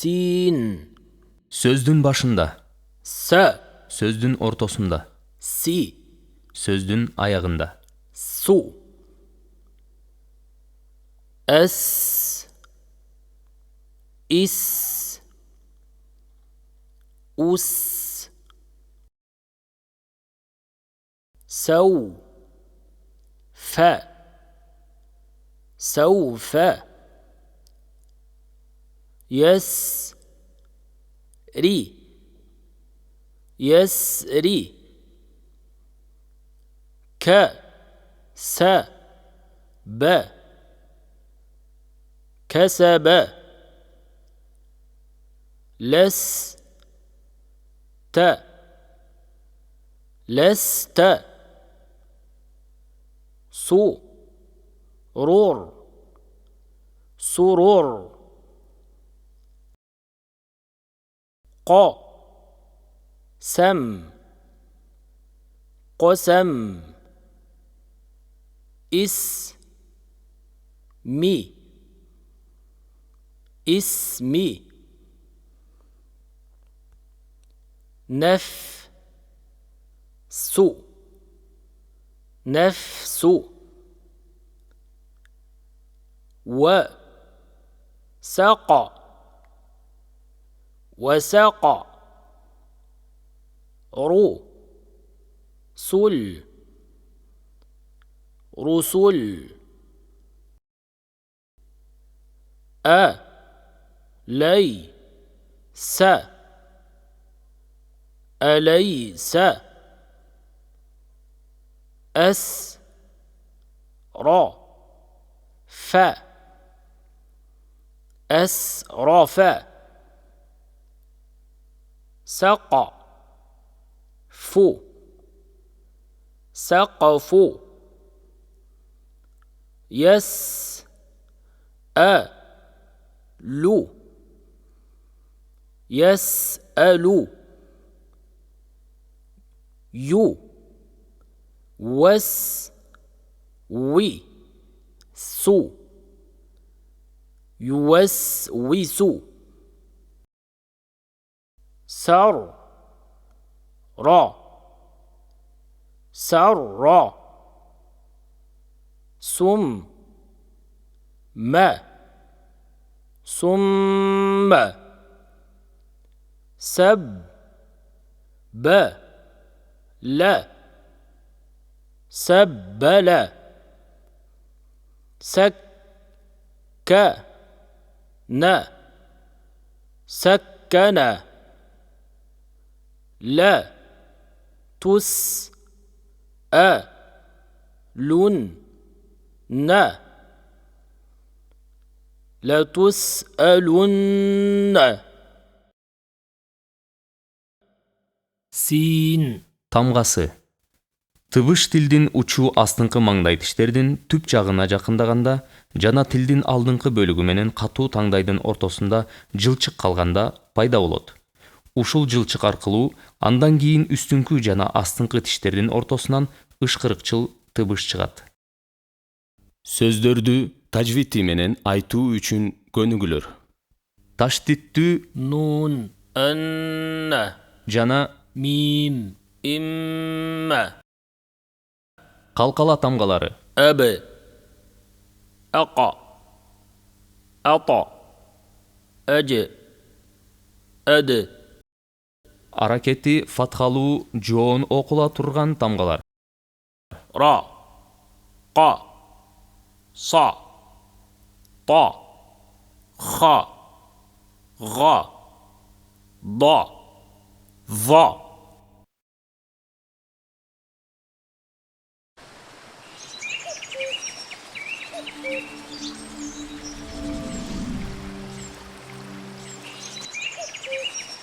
Sin. Сөздүн башында. С. Сөздүн ортосунда. Si. Сөздүн аягында. Su. Es. Is. Us. سو. ف. سوف. يس. ري. يسري. ك. س. ب. كسب. لس. ت. لست. سو. رور. سرور. ق. سم. قسم. اس. مي. اسمي. نف. سو. نفس. و. سق. وسق. رو. سل. رسل. لي. س. أليس. أس. را. ف. أسرف. سق. فو. سقف. يس. لو. يسأل. يو. وس. وي. سو. يوسوس. سر. را. سر. سم. ما. ثم. سب. ب. لا. سبل. سك. ن. سكن. لا. تس. لن. ن. لتسألن. Sin. Тамгасы. Тыбыш тилдин учу астыңкы маңдай тиштердин түп жагына жакындаганда жана тилдин алдыңкы бөлүгү менен катуу таңдайдын ортосунда жылчык калганда пайда болот. Ушул жылчык аркылуу андан кийин үстүңкү жана астыңкы тиштердин ортосунан ышкырыкчыл тыбыш чыгат. Сөздөрдү тажвити менен айтуу үчүн көнүгүлөр. Таштиттүү Nun. Н. жана Мим. Им. калкала тамгалары. أب. أق. أط. أج. أد. Аракети фатхалуу жоон окула турган тамгалар. را. ق. ص. ط. خ. غ. ض. ظ.